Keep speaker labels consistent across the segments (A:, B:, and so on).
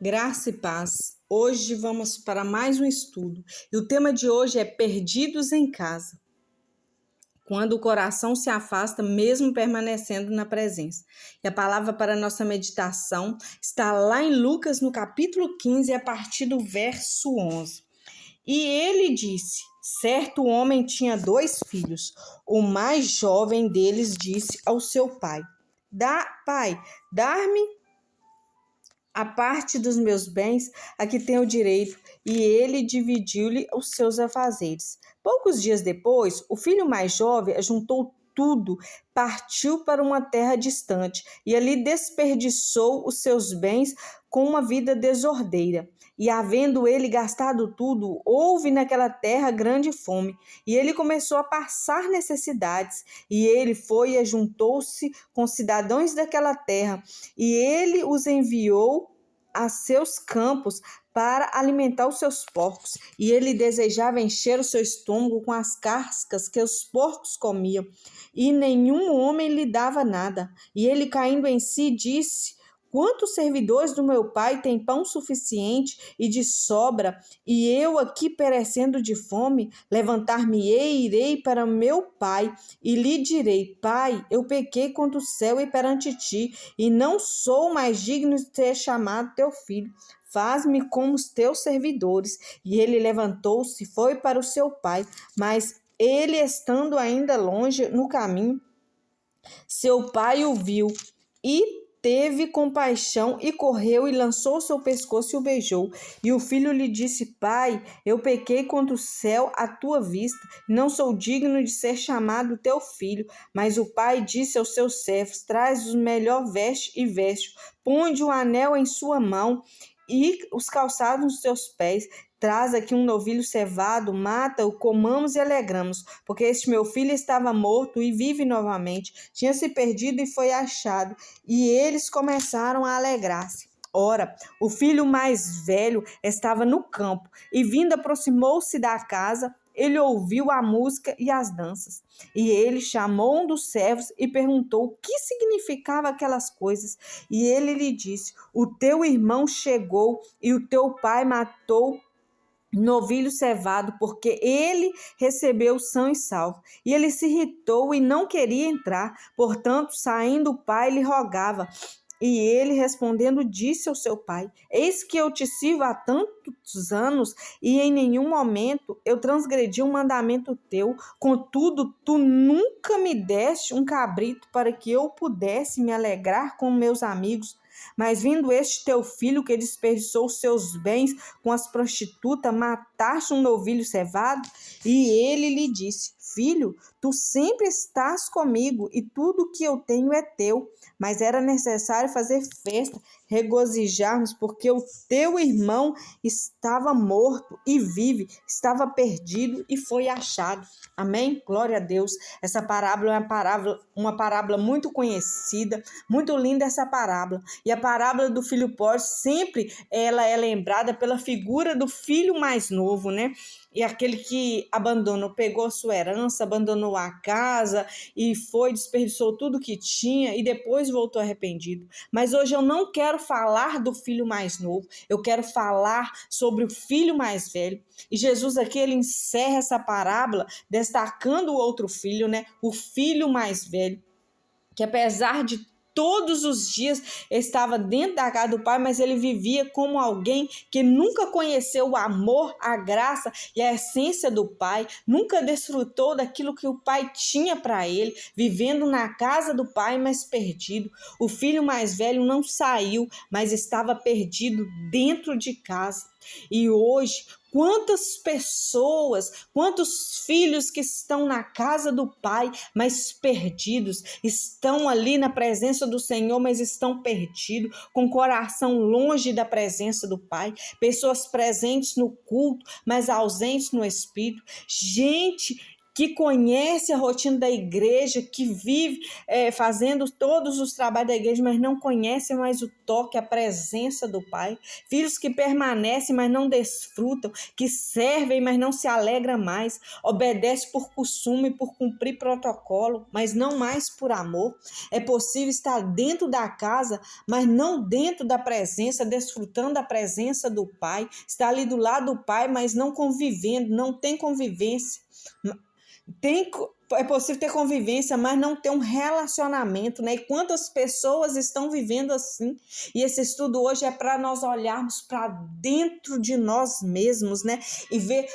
A: Graça e paz. Hoje vamos para mais um estudo e o tema de hoje é perdidos em casa. Quando o coração se afasta, mesmo permanecendo na presença. E a palavra para a nossa meditação está lá em Lucas, no capítulo 15, a partir do verso 11. E ele disse: certo homem tinha 2 filhos. O mais jovem deles disse ao seu pai: Pai, dar-me a parte dos meus bens a que tenho direito, e ele dividiu-lhe os seus afazeres. Poucos dias depois, o filho mais jovem ajuntou tudo, partiu para uma terra distante e ali desperdiçou os seus bens com uma vida desordeira. E havendo ele gastado tudo, houve naquela terra grande fome, e ele começou a passar necessidades. E ele foi e ajuntou-se com cidadãos daquela terra, e ele os enviou a seus campos para alimentar os seus porcos. E ele desejava encher o seu estômago com as cascas que os porcos comiam, e nenhum homem lhe dava nada. E ele, caindo em si, disse: quantos servidores do meu pai têm pão suficiente e de sobra, e eu aqui perecendo de fome? Levantar-me-ei e irei para meu pai, e lhe direi: Pai, eu pequei contra o céu e perante ti, e não sou mais digno de ser chamado teu filho. Faz-me como os teus servidores. E ele levantou-se e foi para o seu pai. Mas ele, estando ainda longe no caminho, seu pai o viu e teve compaixão e correu e lançou o seu pescoço e o beijou. E o filho lhe disse: Pai, eu pequei contra o céu à tua vista, e não sou digno de ser chamado teu filho. Mas o pai disse aos seus servos: Traz o melhor veste e veste, ponde um anel em sua mão e os calçados nos seus pés. Traz aqui um novilho cevado, mata-o, comamos e alegramos, porque este meu filho estava morto e vive novamente, tinha se perdido e foi achado. E eles começaram a alegrar-se. Ora, o filho mais velho estava no campo, e vindo aproximou-se da casa. Ele ouviu a música e as danças. E ele chamou um dos servos e perguntou o que significava aquelas coisas. E ele lhe disse: o teu irmão chegou e o teu pai matou novilho cevado, porque ele recebeu são e salvo. E ele se irritou e não queria entrar. Portanto, saindo o pai, lhe rogava. E ele, respondendo, disse ao seu pai: Eis que eu te sirvo há tantos anos, e em nenhum momento eu transgredi um mandamento teu. Contudo, tu nunca me deste um cabrito para que eu pudesse me alegrar com meus amigos. Mas vindo este teu filho, que desperdiçou os seus bens com as prostitutas, mataste um novilho cevado? E ele lhe disse: Filho, tu sempre estás comigo, e tudo que eu tenho é teu. Mas era necessário fazer festa, regozijarmos, porque o teu irmão estava morto e vive, estava perdido e foi achado. Amém? Glória a Deus. Essa parábola é uma parábola muito conhecida, muito linda essa parábola. E a parábola do filho pródigo sempre ela é lembrada pela figura do filho mais novo, né? E aquele que abandonou, pegou a sua herança, abandonou a casa e desperdiçou tudo que tinha e depois voltou arrependido. Mas hoje eu não quero falar do filho mais novo, eu quero falar sobre o filho mais velho. E Jesus aqui, ele encerra essa parábola destacando o outro filho, né? O filho mais velho, que apesar de todos os dias estava dentro da casa do pai, mas ele vivia como alguém que nunca conheceu o amor, a graça e a essência do pai, nunca desfrutou daquilo que o pai tinha para ele, vivendo na casa do pai, mas perdido. O filho mais velho não saiu, mas estava perdido dentro de casa. E hoje, quantas pessoas, quantos filhos que estão na casa do Pai, mas perdidos, estão ali na presença do Senhor, mas estão perdidos, com o coração longe da presença do Pai, pessoas presentes no culto, mas ausentes no Espírito. Gente que conhece a rotina da igreja, que vive fazendo todos os trabalhos da igreja, mas não conhece mais o toque, a presença do Pai. Filhos que permanecem, mas não desfrutam, que servem, mas não se alegram mais, obedecem por costume, por cumprir protocolo, mas não mais por amor. É possível estar dentro da casa, mas não dentro da presença, desfrutando da presença do Pai, estar ali do lado do Pai, mas não convivendo, não tem convivência. É possível ter convivência, mas não ter um relacionamento, né? E quantas pessoas estão vivendo assim? E esse estudo hoje é para nós olharmos para dentro de nós mesmos, né? E ver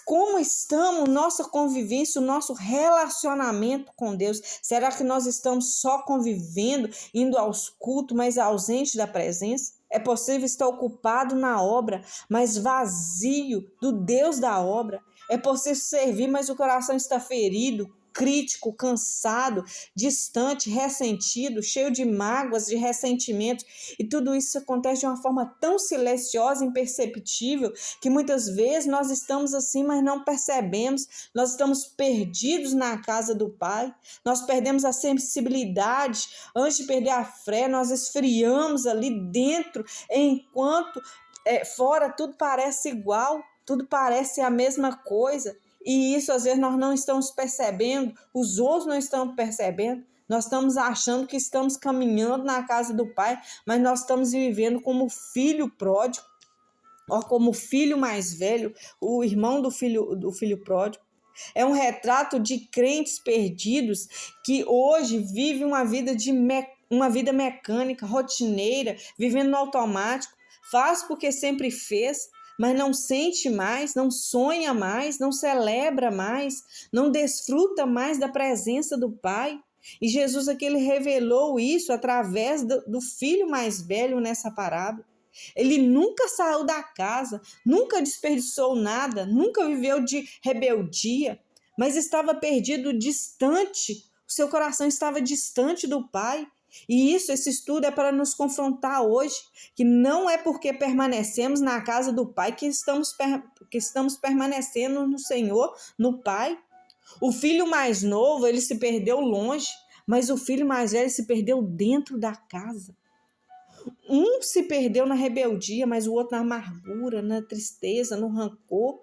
A: como estamos, nossa convivência, o nosso relacionamento com Deus. Será que nós estamos só convivendo, indo aos cultos, mas ausente da presença? É possível estar ocupado na obra, mas vazio do Deus da obra. É possível servir, mas o coração está ferido, crítico, cansado, distante, ressentido, cheio de mágoas, de ressentimentos. E tudo isso acontece de uma forma tão silenciosa, imperceptível, que muitas vezes nós estamos assim, mas não percebemos. Nós estamos perdidos na casa do Pai. Nós perdemos a sensibilidade. Antes de perder a fé, nós esfriamos ali dentro, enquanto fora tudo parece igual. Tudo parece a mesma coisa, e isso às vezes nós não estamos percebendo, os outros não estão percebendo, nós estamos achando que estamos caminhando na casa do Pai, mas nós estamos vivendo como filho pródigo, ou como filho mais velho, o irmão do filho pródigo. É um retrato de crentes perdidos que hoje vivem uma vida mecânica, rotineira, vivendo no automático, faz porque sempre fez, mas não sente mais, não sonha mais, não celebra mais, não desfruta mais da presença do Pai. E Jesus aqui ele revelou isso através do filho mais velho nessa parábola. Ele nunca saiu da casa, nunca desperdiçou nada, nunca viveu de rebeldia, mas estava perdido, distante. O seu coração estava distante do Pai. E esse estudo é para nos confrontar hoje, que não é porque permanecemos na casa do Pai que estamos permanecendo no Senhor, no Pai. O filho mais novo, ele se perdeu longe, mas o filho mais velho se perdeu dentro da casa. Um se perdeu na rebeldia, mas o outro na amargura, na tristeza, no rancor.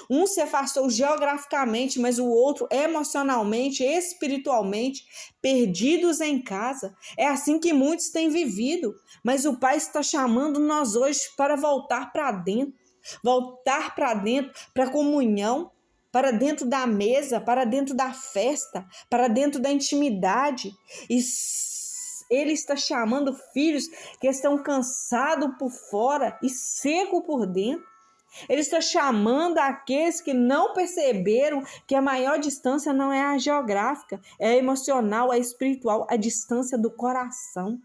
A: Um se afastou geograficamente, mas o outro emocionalmente, espiritualmente, perdidos em casa. É assim que muitos têm vivido, mas o Pai está chamando nós hoje para voltar para dentro, para a comunhão, para dentro da mesa, para dentro da festa, para dentro da intimidade. E Ele está chamando filhos que estão cansados por fora e secos por dentro. Ele está chamando aqueles que não perceberam que a maior distância não é a geográfica, é a emocional, a espiritual, a distância do coração.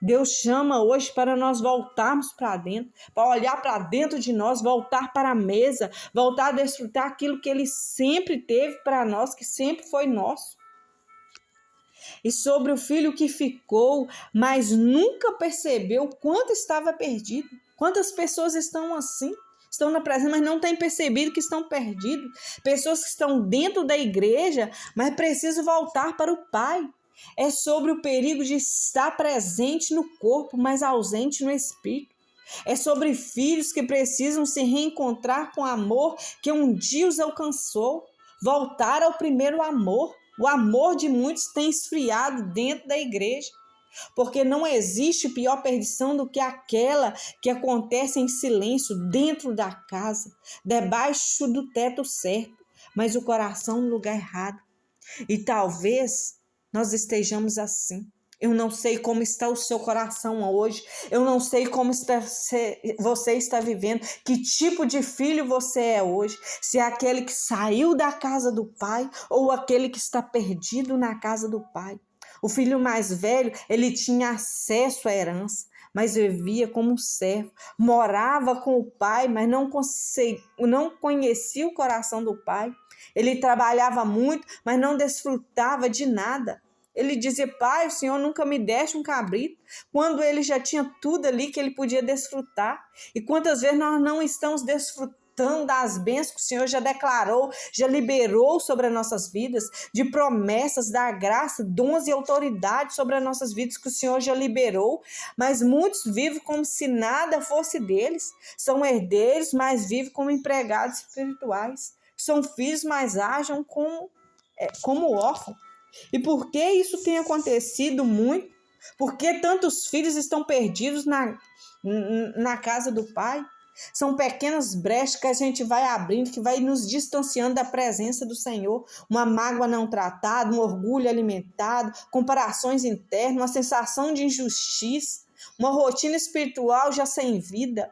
A: Deus chama hoje para nós voltarmos para dentro, para olhar para dentro de nós, voltar para a mesa, voltar a desfrutar aquilo que Ele sempre teve para nós, que sempre foi nosso. E sobre o filho que ficou, mas nunca percebeu quanto estava perdido. Quantas pessoas estão assim? Estão na presença, mas não têm percebido que estão perdidos. Pessoas que estão dentro da igreja, mas precisam voltar para o Pai. É sobre o perigo de estar presente no corpo, mas ausente no espírito. É sobre filhos que precisam se reencontrar com o amor que um dia os alcançou. Voltar ao primeiro amor. O amor de muitos tem esfriado dentro da igreja. Porque não existe pior perdição do que aquela que acontece em silêncio dentro da casa, debaixo do teto certo, mas o coração no lugar errado. E talvez nós estejamos assim. Eu não sei como está o seu coração hoje, eu não sei como você está vivendo, que tipo de filho você é hoje, se é aquele que saiu da casa do Pai ou aquele que está perdido na casa do Pai. O filho mais velho, ele tinha acesso à herança, mas vivia como um servo. Morava com o pai, mas não conhecia o coração do pai. Ele trabalhava muito, mas não desfrutava de nada. Ele dizia: pai, o senhor nunca me deste um cabrito, quando ele já tinha tudo ali que ele podia desfrutar. E quantas vezes nós não estamos desfrutando desfrutando das bênçãos que o Senhor já declarou, já liberou sobre as nossas vidas, de promessas da graça, dons e autoridade sobre as nossas vidas que o Senhor já liberou, mas muitos vivem como se nada fosse deles, são herdeiros, mas vivem como empregados espirituais, são filhos, mas agem como órfãos. E por que isso tem acontecido muito? Por que tantos filhos estão perdidos na casa do Pai? São pequenas brechas que a gente vai abrindo, que vai nos distanciando da presença do Senhor. Uma mágoa não tratada, um orgulho alimentado, comparações internas, uma sensação de injustiça, uma rotina espiritual já sem vida.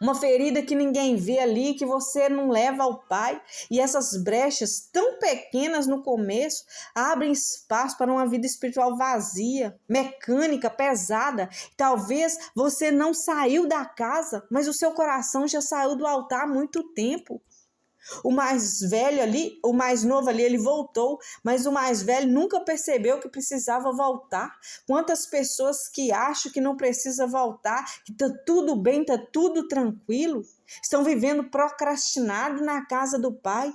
A: Uma ferida que ninguém vê ali, que você não leva ao Pai. E essas brechas tão pequenas no começo abrem espaço para uma vida espiritual vazia, mecânica, pesada. Talvez você não saiu da casa, mas o seu coração já saiu do altar há muito tempo. O mais velho ali, o mais novo ali, ele voltou, mas o mais velho nunca percebeu que precisava voltar. Quantas pessoas que acham que não precisa voltar, que está tudo bem, está tudo tranquilo, estão vivendo procrastinado na casa do Pai.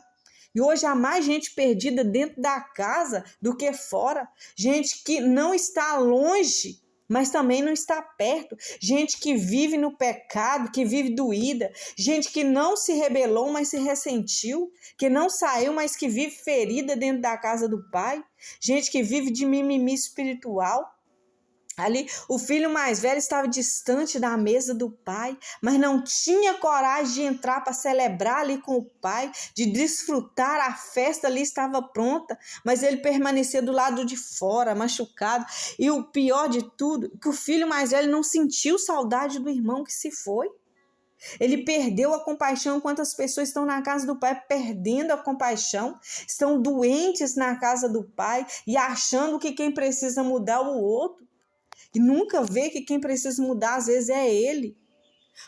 A: E hoje há mais gente perdida dentro da casa do que fora. Gente que não está longe, mas também não está perto. Gente que vive no pecado, que vive doída. Gente que não se rebelou, mas se ressentiu. Que não saiu, mas que vive ferida dentro da casa do Pai. Gente que vive de mimimi espiritual. Ali, o filho mais velho estava distante da mesa do pai, mas não tinha coragem de entrar para celebrar ali com o pai, de desfrutar, a festa ali estava pronta, mas ele permanecia do lado de fora, machucado. E o pior de tudo, que o filho mais velho não sentiu saudade do irmão que se foi. Ele perdeu a compaixão. Quantas pessoas estão na casa do Pai perdendo a compaixão, estão doentes na casa do Pai e achando que quem precisa mudar é o outro. E nunca vê que quem precisa mudar às vezes é ele.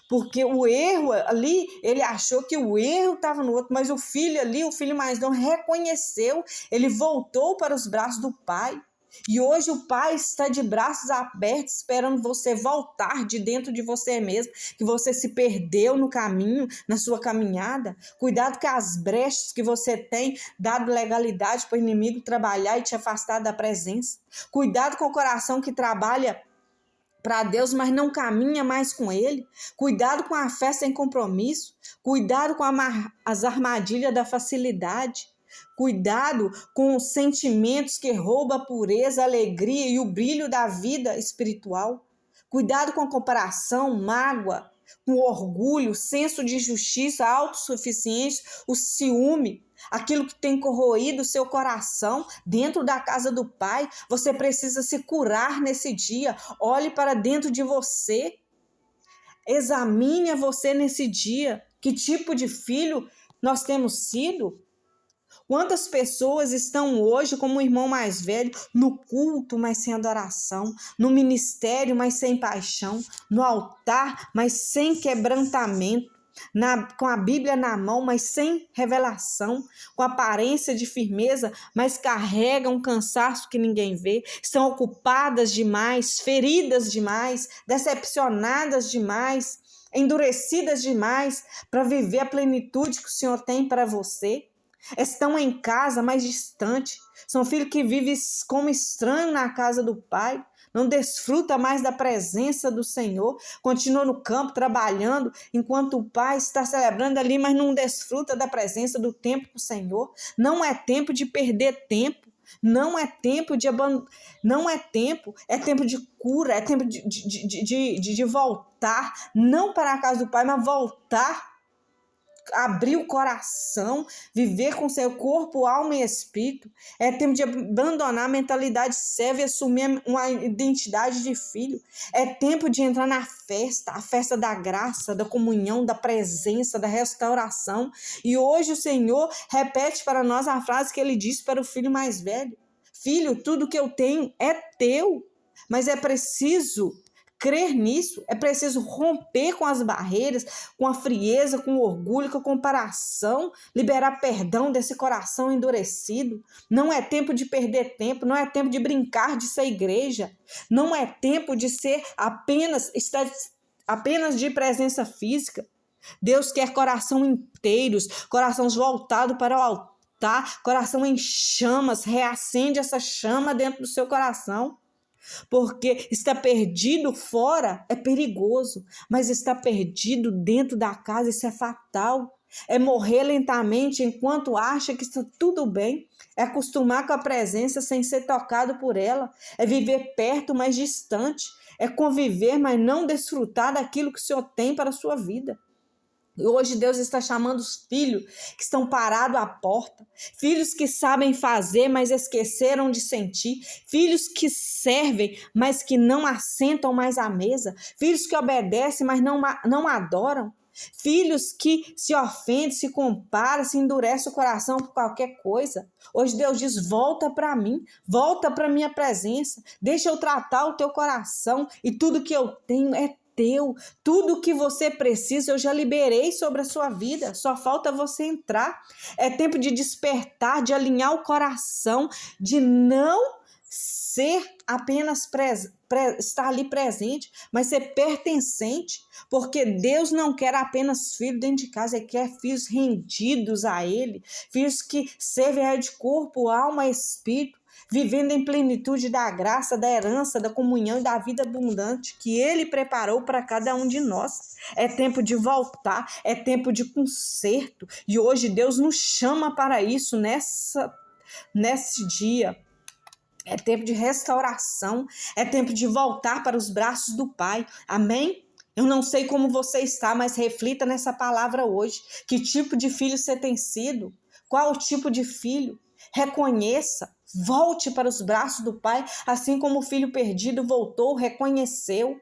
A: Porque o erro ali, ele achou que o erro estava no outro, mas o filho ali, o filho mais novo, reconheceu, ele voltou para os braços do pai. E hoje o pai está de braços abertos, esperando você voltar de dentro de você mesmo, que você se perdeu no caminho, na sua caminhada. Cuidado com as brechas que você tem dado legalidade para o inimigo trabalhar e te afastar da presença. Cuidado com o coração que trabalha para Deus, mas não caminha mais com Ele. Cuidado com a fé sem compromisso. Cuidado com as armadilhas da facilidade. Cuidado com os sentimentos que roubam a pureza, a alegria e o brilho da vida espiritual. Cuidado com a comparação, mágoa, com o orgulho, senso de justiça, autossuficiência, o ciúme, aquilo que tem corroído o seu coração dentro da casa do Pai. Você precisa se curar nesse dia. Olhe para dentro de você. Examine a você nesse dia. Que tipo de filho nós temos sido? Quantas pessoas estão hoje como o irmão mais velho, no culto, mas sem adoração, no ministério, mas sem paixão, no altar, mas sem quebrantamento, com a Bíblia na mão, mas sem revelação, com aparência de firmeza, mas carregam um cansaço que ninguém vê, estão ocupadas demais, feridas demais, decepcionadas demais, endurecidas demais para viver a plenitude que o Senhor tem para você. Estão em casa, mais distante. São filhos que vivem como estranhos na casa do Pai. Não desfruta mais da presença do Senhor. Continua no campo trabalhando, enquanto o Pai está celebrando ali, mas não desfruta da presença do tempo com o Senhor. Não é tempo de perder tempo. Não é tempo de abandono. Não é tempo. É tempo de cura. É tempo de voltar. Não para a casa do Pai, mas voltar. Abrir o coração, viver com seu corpo, alma e espírito. É tempo de abandonar a mentalidade serva e assumir uma identidade de filho. É tempo de entrar na festa, a festa da graça, da comunhão, da presença, da restauração. E hoje o Senhor repete para nós a frase que ele disse para o filho mais velho: filho, tudo que eu tenho é teu, mas é preciso crer nisso, é preciso romper com as barreiras, com a frieza, com o orgulho, com a comparação, liberar perdão desse coração endurecido. Não é tempo de perder tempo, não é tempo de brincar de ser igreja, não é tempo de ser apenas de presença física. Deus quer coração inteiros, corações voltados para o altar, coração em chamas. Reacende essa chama dentro do seu coração. Porque está perdido fora é perigoso, mas está perdido dentro da casa, isso é fatal. É morrer lentamente enquanto acha que está tudo bem. É acostumar com a presença sem ser tocado por ela. É viver perto, mas distante. É conviver, mas não desfrutar daquilo que o Senhor tem para a sua vida. Hoje Deus está chamando os filhos que estão parados à porta, filhos que sabem fazer, mas esqueceram de sentir, filhos que servem, mas que não assentam mais à mesa, filhos que obedecem, mas não adoram, filhos que se ofendem, se comparam, se endurecem o coração por qualquer coisa. Hoje Deus diz, volta para mim, volta para a minha presença, deixa eu tratar o teu coração e tudo que eu tenho é teu, tudo que você precisa eu já liberei sobre a sua vida, só falta você entrar. É tempo de despertar, de alinhar o coração, de não ser apenas estar ali presente, mas ser pertencente, porque Deus não quer apenas filhos dentro de casa, Ele quer filhos rendidos a Ele, filhos que servem a Ele de corpo, alma e espírito, vivendo em plenitude da graça, da herança, da comunhão e da vida abundante que Ele preparou para cada um de nós. É tempo de voltar, é tempo de conserto, e hoje Deus nos chama para isso nesse dia. É tempo de restauração, é tempo de voltar para os braços do Pai. Amém? Eu não sei como você está, mas reflita nessa palavra hoje. Que tipo de filho você tem sido? Qual o tipo de filho? Reconheça, volte para os braços do Pai, assim como o filho perdido voltou, reconheceu.